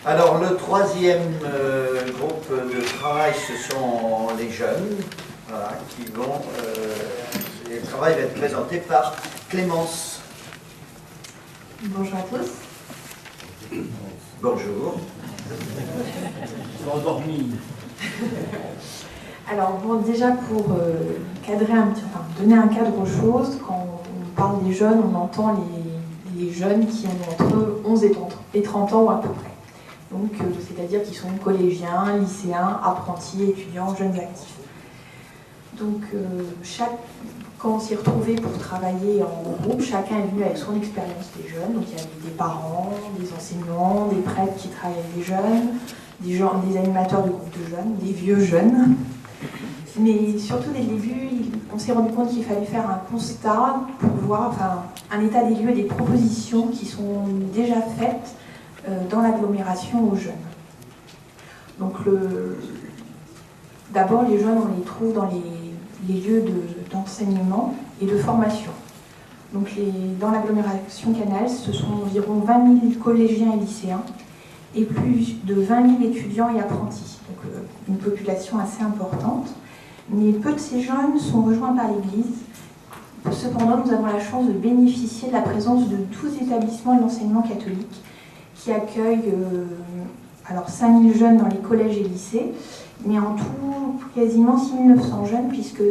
Alors, le troisième groupe de travail, ce sont les jeunes, voilà, qui vont... le travail va être présenté par Clémence. Bonjour à tous. Bonjour. Endormi. Alors, bon, déjà pour cadrer donner un cadre aux choses, quand on parle des jeunes, on entend les jeunes qui ont entre 11 et 30 ans ou à peu près. Donc, c'est-à-dire qu'ils sont collégiens, lycéens, apprentis, étudiants, jeunes actifs. Donc, quand on s'est retrouvés pour travailler en groupe, chacun est venu avec son expérience des jeunes. Donc, il y avait des parents, des enseignants, des prêtres qui travaillent avec les jeunes, des animateurs de groupes de jeunes, des vieux jeunes. Mais surtout, dès le début, on s'est rendu compte qu'il fallait faire un constat pour voir un état des lieux et des propositions qui sont déjà faites dans l'agglomération aux jeunes. Donc, d'abord, les jeunes, on les trouve dans les lieux d'enseignement et de formation. Donc, dans l'agglomération Canals, ce sont environ 20 000 collégiens et lycéens et plus de 20 000 étudiants et apprentis. Donc, une population assez importante. Mais peu de ces jeunes sont rejoints par l'Église. Cependant, nous avons la chance de bénéficier de la présence de 12 établissements de l'enseignement catholique qui accueillent 5 000 jeunes dans les collèges et lycées, mais en tout quasiment 6 900 jeunes, puisque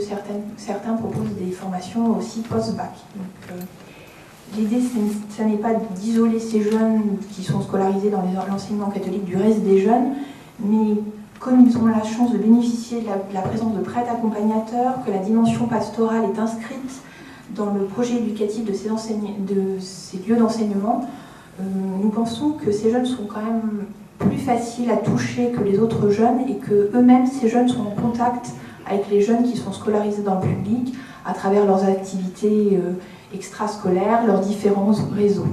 certains proposent des formations aussi post-bac. L'idée, ce n'est pas d'isoler ces jeunes qui sont scolarisés dans l'enseignement catholique du reste des jeunes, mais comme ils ont la chance de bénéficier de la présence de prêtres accompagnateurs, que la dimension pastorale est inscrite dans le projet éducatif de ces lieux d'enseignement, nous pensons que ces jeunes sont quand même plus faciles à toucher que les autres jeunes et que eux-mêmes, ces jeunes, sont en contact avec les jeunes qui sont scolarisés dans le public à travers leurs activités extrascolaires, leurs différents réseaux.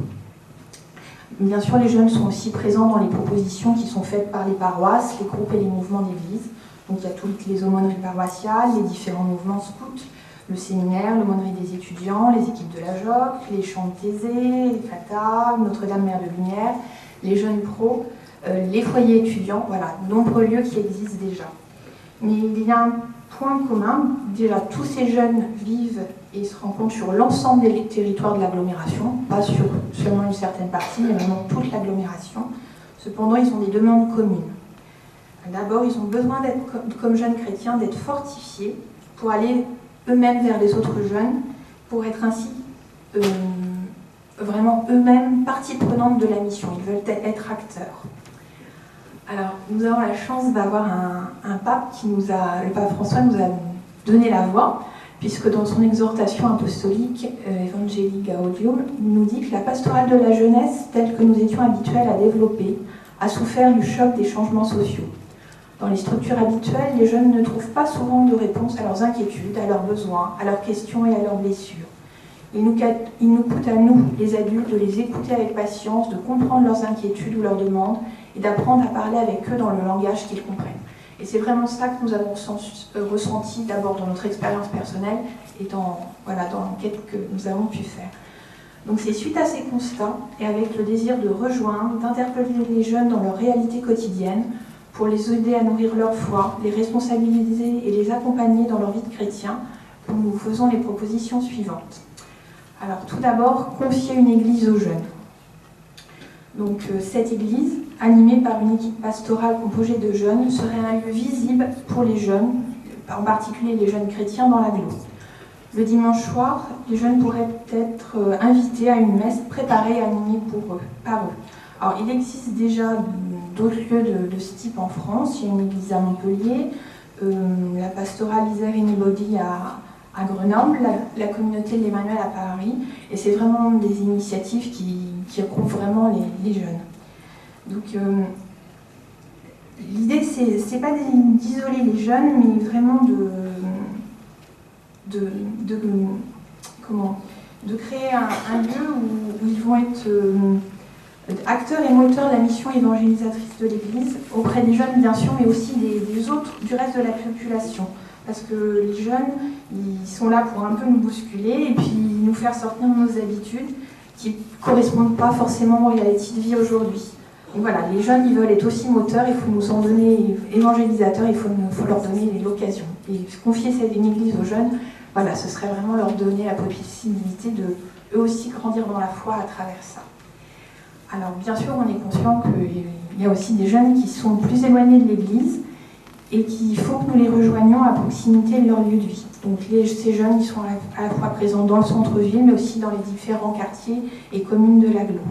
Bien sûr, les jeunes sont aussi présents dans les propositions qui sont faites par les paroisses, les groupes et les mouvements d'église. Donc il y a toutes les aumôneries paroissiales, les différents mouvements scouts, le séminaire, l'aumônerie des étudiants, les équipes de la JOC, les chants de Thésée, les FATA, Notre-Dame Mère de Lumière, les jeunes pros, les foyers étudiants, voilà, nombreux lieux qui existent déjà. Mais il y a un point commun, déjà tous ces jeunes vivent et se rencontrent sur l'ensemble des territoires de l'agglomération, pas sur seulement une certaine partie, mais vraiment toute l'agglomération. Cependant, ils ont des demandes communes. D'abord, ils ont besoin comme jeunes chrétiens, d'être fortifiés pour aller eux-mêmes vers les autres jeunes, pour être ainsi vraiment eux-mêmes partie prenante de la mission. Ils veulent être acteurs. Alors, nous avons la chance d'avoir un pape le pape François nous a donné la voie, puisque dans son exhortation apostolique, Evangelii Gaudium, il nous dit que la pastorale de la jeunesse, telle que nous étions habituels à développer, a souffert du choc des changements sociaux. Dans les structures habituelles, les jeunes ne trouvent pas souvent de réponse à leurs inquiétudes, à leurs besoins, à leurs questions et à leurs blessures. Il nous coûte à nous, les adultes, de les écouter avec patience, de comprendre leurs inquiétudes ou leurs demandes et d'apprendre à parler avec eux dans le langage qu'ils comprennent. Et c'est vraiment ça que nous avons ressenti d'abord dans notre expérience personnelle et dans l'enquête que nous avons pu faire. Donc c'est suite à ces constats et avec le désir de rejoindre, d'interpeller les jeunes dans leur réalité quotidienne pour les aider à nourrir leur foi, les responsabiliser et les accompagner dans leur vie de chrétien, que nous faisons les propositions suivantes. Alors tout d'abord, confier une église aux jeunes. Donc cette église, animée par une équipe pastorale composée de jeunes, serait un lieu visible pour les jeunes, en particulier les jeunes chrétiens dans l'agglo. Le dimanche soir, les jeunes pourraient être invités à une messe préparée et animée par eux. Alors il existe déjà d'autres lieux de ce type en France. Il y a une église à Montpellier, la pastorale Isère Anybody à Grenoble, la communauté de l'Emmanuel à Paris, et c'est vraiment des initiatives qui regroupent vraiment les jeunes. Donc l'idée, c'est pas d'isoler les jeunes, mais vraiment de créer un lieu où ils vont être acteurs et moteurs de la mission évangélisatrice de l'Église, auprès des jeunes bien sûr, mais aussi des autres, du reste de la population. Parce que les jeunes, ils sont là pour un peu nous bousculer et puis nous faire sortir nos habitudes qui ne correspondent pas forcément aux réalités de vie aujourd'hui. Donc voilà, les jeunes, ils veulent être aussi moteurs, il faut nous en donner, évangélisateurs, il faut leur donner l'occasion. Et confier une église aux jeunes, voilà, ce serait vraiment leur donner la possibilité de eux aussi grandir dans la foi à travers ça. Alors bien sûr, on est conscient qu'il y a aussi des jeunes qui sont plus éloignés de l'église et qu'il faut que nous les rejoignions à proximité de leur lieu de vie. Donc ces jeunes, ils sont à la fois présents dans le centre-ville, mais aussi dans les différents quartiers et communes de l'agglo.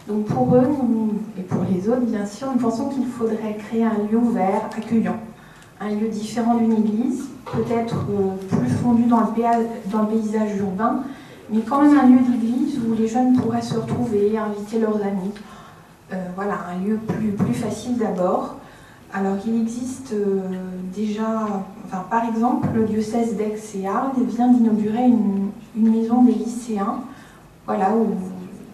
Donc pour eux, et pour les autres, bien sûr, nous pensons qu'il faudrait créer un lieu ouvert, accueillant, un lieu différent d'une église, peut-être plus fondu dans le paysage urbain, mais quand même un lieu d'église où les jeunes pourraient se retrouver, inviter leurs amis. Voilà, un lieu plus facile d'abord. Alors il existe déjà, par exemple, le diocèse d'Aix et Arles vient d'inaugurer une maison des lycéens, voilà,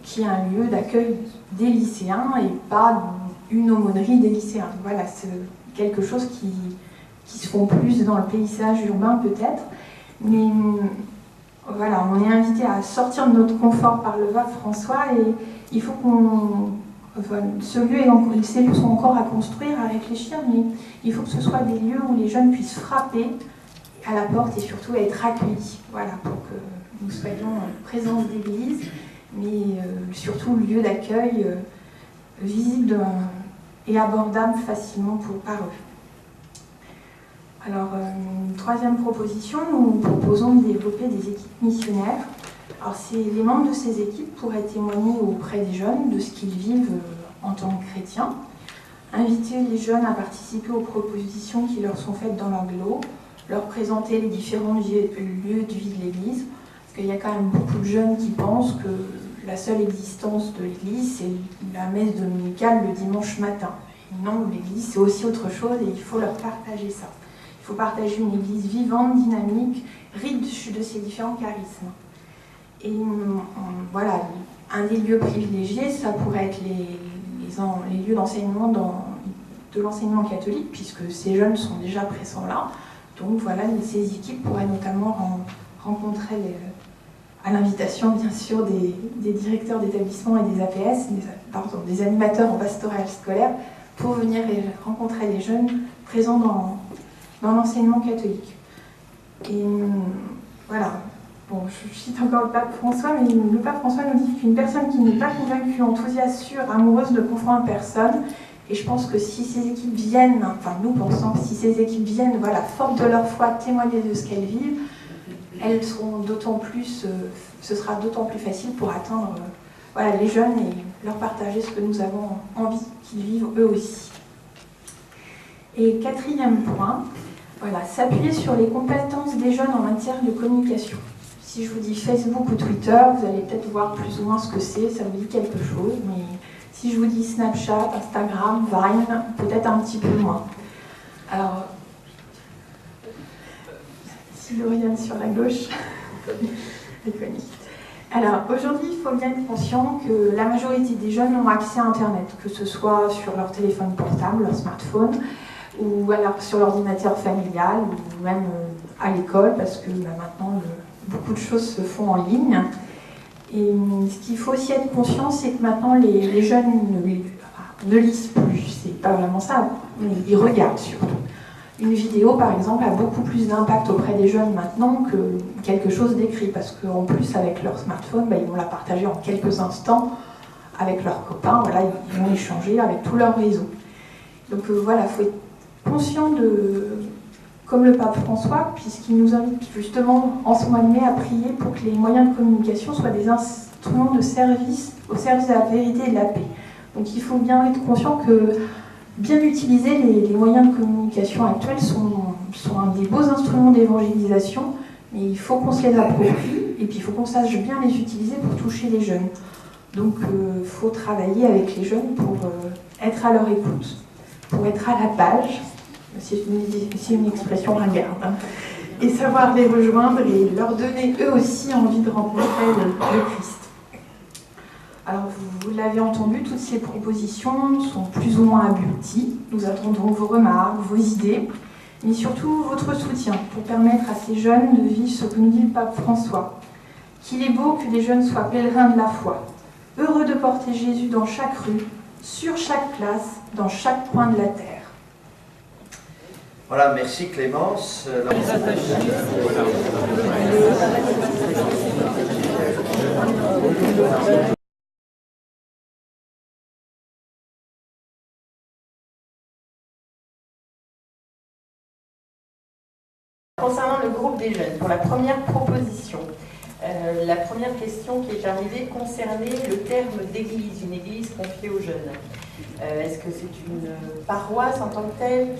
qui est un lieu d'accueil des lycéens et pas une aumônerie des lycéens. Voilà, c'est quelque chose qui se font plus dans le paysage urbain peut-être, mais voilà, on est invité à sortir de notre confort par le pape François et il faut ces lieux sont encore à construire, à réfléchir, mais il faut que ce soit des lieux où les jeunes puissent frapper à la porte et surtout être accueillis, voilà, pour que nous soyons présence d'église, mais surtout lieu d'accueil visible et abordable facilement par eux. Alors, troisième proposition, nous proposons de développer des équipes missionnaires. Alors, les membres de ces équipes pourraient témoigner auprès des jeunes de ce qu'ils vivent en tant que chrétiens, inviter les jeunes à participer aux propositions qui leur sont faites dans l'agglo, leur présenter les différents lieux de vie de l'Église, parce qu'il y a quand même beaucoup de jeunes qui pensent que la seule existence de l'Église, c'est la messe dominicale le dimanche matin. Et non, l'Église, c'est aussi autre chose et il faut leur partager ça. Il faut partager une Église vivante, dynamique, riche de ses différents charismes. Et voilà, un des lieux privilégiés, ça pourrait être les lieux d'enseignement de l'enseignement catholique, puisque ces jeunes sont déjà présents là. Donc voilà, ces équipes pourraient notamment rencontrer, à l'invitation bien sûr des directeurs d'établissement et des APS, des animateurs en pastoral scolaire, pour venir rencontrer les jeunes présents dans l'enseignement catholique. Et voilà, bon, je cite encore le pape François, mais le pape François nous dit qu'une personne qui n'est pas convaincue, enthousiaste, sûre, amoureuse ne confond personne. Et je pense que si ces équipes viennent, nous pensons que si ces équipes viennent, voilà, fortes de leur foi, témoigner de ce qu'elles vivent, elles seront d'autant plus, ce sera d'autant plus facile pour atteindre voilà, les jeunes et leur partager ce que nous avons envie qu'ils vivent eux aussi. Et quatrième point, voilà, s'appuyer sur les compétences des jeunes en matière de communication. Si je vous dis Facebook ou Twitter, vous allez peut-être voir plus ou moins ce que c'est, ça vous dit quelque chose, mais si je vous dis Snapchat, Instagram, Vine, peut-être un petit peu moins. Alors, si Lauriane sur la gauche, alors aujourd'hui, il faut bien être conscient que la majorité des jeunes ont accès à Internet, que ce soit sur leur téléphone portable, leur smartphone, ou alors sur l'ordinateur familial, ou même à l'école, parce que maintenant, beaucoup de choses se font en ligne. Et ce qu'il faut aussi être conscient, c'est que maintenant, les jeunes ne lisent plus. C'est pas vraiment ça, mais ils regardent surtout. Une vidéo, par exemple, a beaucoup plus d'impact auprès des jeunes maintenant que quelque chose d'écrit, parce qu'en plus, avec leur smartphone, ils vont la partager en quelques instants avec leurs copains, voilà, ils vont échanger avec tout leur réseau. Donc voilà, il faut être conscient comme le pape François, puisqu'il nous invite justement en ce mois de mai à prier pour que les moyens de communication soient des instruments de service, au service de la vérité et de la paix. Donc il faut bien être conscient que bien utiliser les moyens de communication actuels sont des beaux instruments d'évangélisation, mais il faut qu'on se les approprie et puis il faut qu'on sache bien les utiliser pour toucher les jeunes. Donc il faut travailler avec les jeunes pour être à leur écoute, pour être à la page, c'est une expression ringarde, hein, et savoir les rejoindre et leur donner eux aussi envie de rencontrer le Christ. Alors, vous l'avez entendu, toutes ces propositions sont plus ou moins abouties. Nous attendons vos remarques, vos idées, mais surtout votre soutien pour permettre à ces jeunes de vivre ce que nous dit le pape François. Qu'il est beau que les jeunes soient pèlerins de la foi, heureux de porter Jésus dans chaque rue, sur chaque place, dans chaque coin de la terre. Voilà, merci Clémence. Concernant le groupe des jeunes, pour la première proposition, la première question qui est arrivée concernait le terme d'église, une église confiée aux jeunes. Est-ce que c'est une paroisse en tant que telle,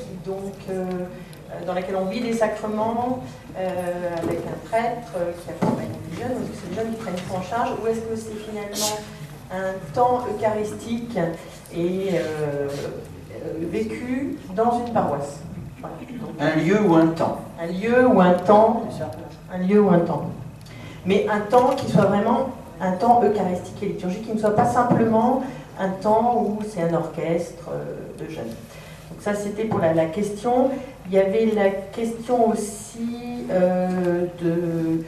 dans laquelle on vit des sacrements, avec un prêtre qui accompagne les jeunes, ou est-ce que c'est les jeunes qui prennent tout en charge, ou est-ce que c'est finalement un temps eucharistique et vécu dans une paroisse? Voilà. Un lieu ou un temps? Un lieu ou un temps, un lieu ou un temps. Mais un temps qui soit vraiment un temps eucharistique et liturgique, qui ne soit pas simplement un temps où c'est un orchestre de jeunes. Donc ça, c'était pour la question. Il y avait la question aussi de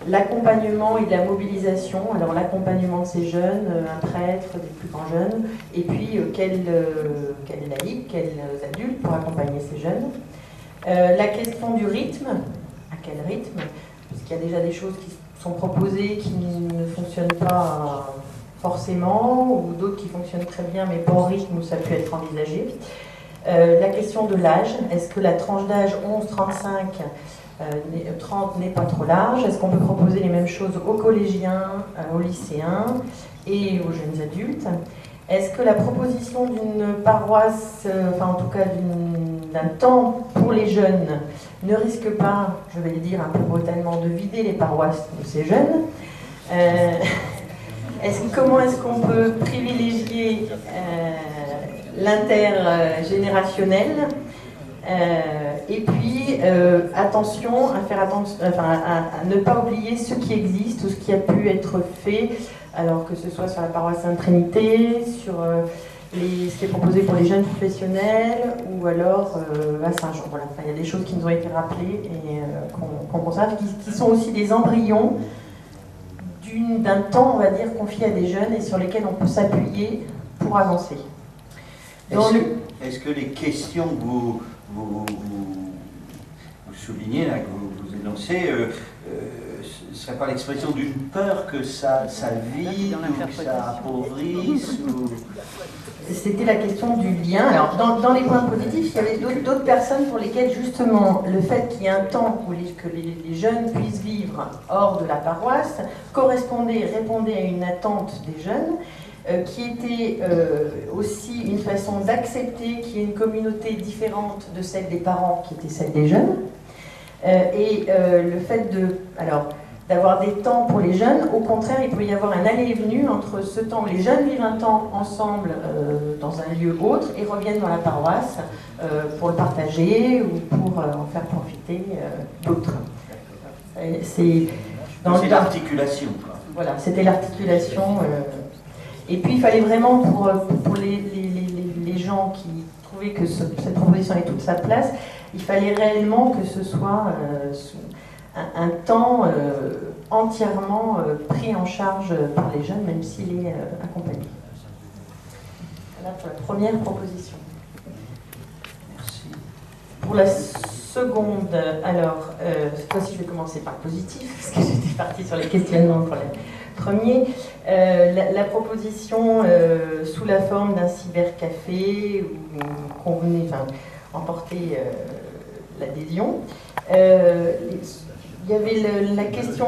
l'accompagnement et de la mobilisation. Alors l'accompagnement de ces jeunes, un prêtre, des plus grands jeunes, et puis quels laïcs, quels adultes pour accompagner ces jeunes. La question du rythme, à quel rythme? Parce qu'il y a déjà des choses qui sont proposées qui ne fonctionnent pas forcément, ou d'autres qui fonctionnent très bien mais pas au rythme où ça peut être envisagé. La question de l'âge, est-ce que la tranche d'âge 11-35, 30 n'est pas trop large? Est-ce qu'on peut proposer les mêmes choses aux collégiens, aux lycéens et aux jeunes adultes? Est-ce que la proposition d'une paroisse, enfin en tout cas d'un temps pour les jeunes, ne risque pas, je vais le dire un peu brutalement, de vider les paroisses de ces jeunes? Comment est-ce qu'on peut privilégier l'intergénérationnel? Et puis, attention à faire à ne pas oublier ce qui existe ou ce qui a pu être fait, alors que ce soit sur la paroisse Sainte-Trinité, sur ce qui est proposé pour les jeunes professionnels, ou alors à Saint-Jean. Voilà. Enfin, il y a des choses qui nous ont été rappelées et qu'on conserve, qui sont aussi des embryons d'un temps, on va dire, confié à des jeunes et sur lesquels on peut s'appuyer pour avancer. Est-ce que les questions que vous soulignez, là, que vous énoncez, ne serait pas l'expression d'une peur que ça vide ou que ça appauvrisse C'était la question du lien. Alors, dans les points positifs, il y avait d'autres personnes pour lesquelles, justement, le fait qu'il y ait un temps où que les jeunes puissent vivre hors de la paroisse répondait à une attente des jeunes, qui était aussi une façon d'accepter qu'il y ait une communauté différente de celle des parents, qui était celle des jeunes. Le fait d'avoir des temps pour les jeunes, au contraire, il peut y avoir un aller et venu entre ce temps où les jeunes vivent un temps ensemble dans un lieu autre et reviennent dans la paroisse pour le partager ou pour en faire profiter d'autres. C'est l'articulation. Voilà, c'était l'articulation. Et puis il fallait vraiment, pour les gens qui trouvaient que cette proposition avait toute sa place, il fallait réellement que ce soit un temps entièrement pris en charge par les jeunes, même s'il est accompagné. Voilà pour la première proposition. Merci. Pour la seconde, alors, cette fois-ci je vais commencer par le positif, parce que j'étais partie sur les questionnements pour le premier. La proposition sous la forme d'un cybercafé où on venait emporter l'adhésion. Il y avait la question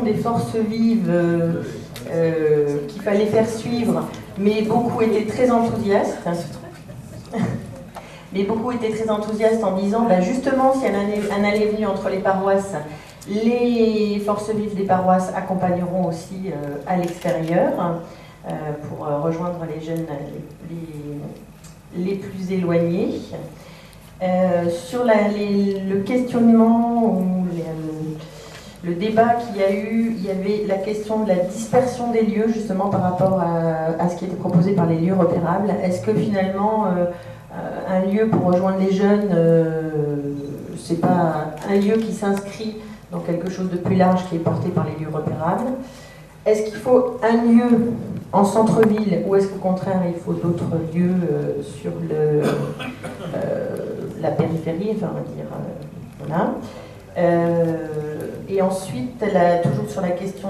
des forces vives qu'il fallait faire suivre, mais beaucoup étaient très enthousiastes. Mais beaucoup étaient très enthousiastes en disant, justement, s'il y a un aller-venu entre les paroisses, les forces vives des paroisses accompagneront aussi à l'extérieur pour rejoindre les jeunes les plus éloignés. Sur le questionnement ou le débat qu'il y a eu, il y avait la question de la dispersion des lieux, justement par rapport à ce qui était proposé par les lieux repérables. Est-ce que finalement un lieu pour rejoindre les jeunes, c'est pas un lieu qui s'inscrit dans quelque chose de plus large qui est porté par les lieux repérables? est-ce qu'il faut un lieu en centre-ville ou est-ce qu'au contraire il faut d'autres lieux sur la périphérie, enfin on va dire, voilà. Et ensuite, toujours sur la question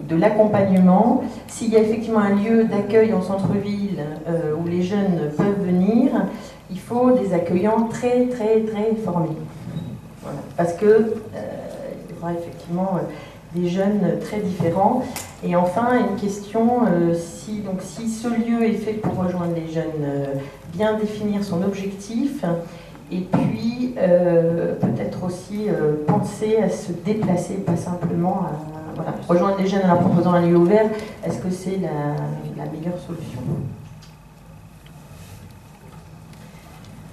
de l'accompagnement, s'il y a effectivement un lieu d'accueil en centre-ville où les jeunes peuvent venir, il faut des accueillants très très très formés. Voilà. Parce que il y aura effectivement des jeunes très différents. Et enfin, une question, si ce lieu est fait pour rejoindre les jeunes, bien définir son objectif. Et puis, peut-être aussi penser à se déplacer, pas simplement à voilà, rejoindre les jeunes en leur proposant un lieu ouvert. Est-ce que c'est la meilleure solution?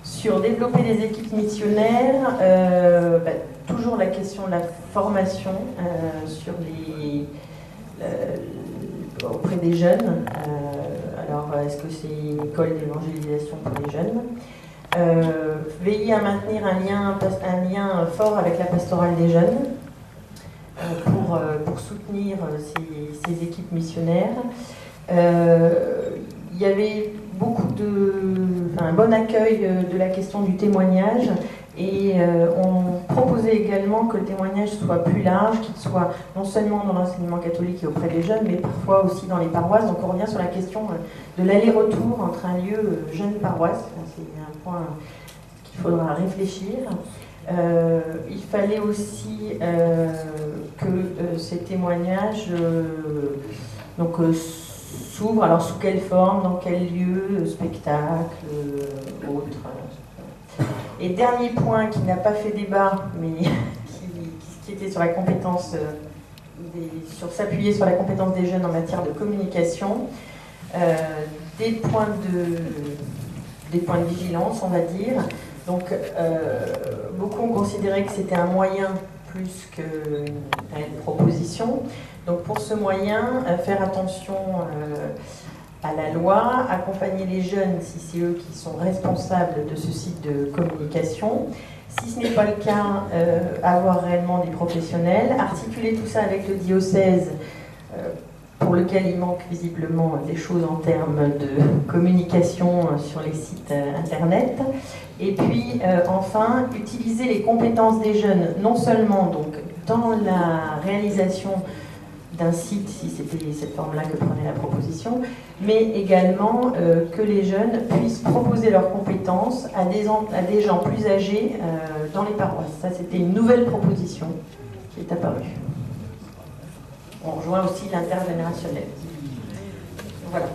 Sur développer des équipes missionnaires, toujours la question de la formation sur auprès des jeunes. Alors, est-ce que c'est une école d'évangélisation pour les jeunes? Veiller à maintenir un lien fort avec la pastorale des jeunes pour soutenir ces équipes missionnaires. Il y avait un bon accueil de la question du témoignage et on proposait également que le témoignage soit plus large, qu'il soit non seulement dans l'enseignement catholique et auprès des jeunes, mais parfois aussi dans les paroisses. Donc on revient sur la question de l'aller-retour entre un lieu jeune-paroisse. C'est un point qu'il faudra réfléchir. Il fallait aussi que ces témoignages s'ouvrent, alors sous quelle forme, dans quel lieu, spectacle, autre. Et dernier point qui n'a pas fait débat, mais qui était sur la compétence, sur s'appuyer sur la compétence des jeunes en matière de communication, des points de vigilance, on va dire. Donc, beaucoup ont considéré que c'était un moyen plus qu'une proposition. Donc, pour ce moyen, faire attention à la loi, accompagner les jeunes si c'est eux qui sont responsables de ce site de communication. Si ce n'est pas le cas, avoir réellement des professionnels, articuler tout ça avec le diocèse, pour lequel il manque visiblement des choses en termes de communication sur les sites internet. Et puis, enfin, utiliser les compétences des jeunes, non seulement donc, dans la réalisation d'un site, si c'était cette forme-là que prenait la proposition, mais également que les jeunes puissent proposer leurs compétences à des gens plus âgés dans les paroisses. Ça, c'était une nouvelle proposition qui est apparue. On rejoint aussi l'intergénérationnel. Voilà.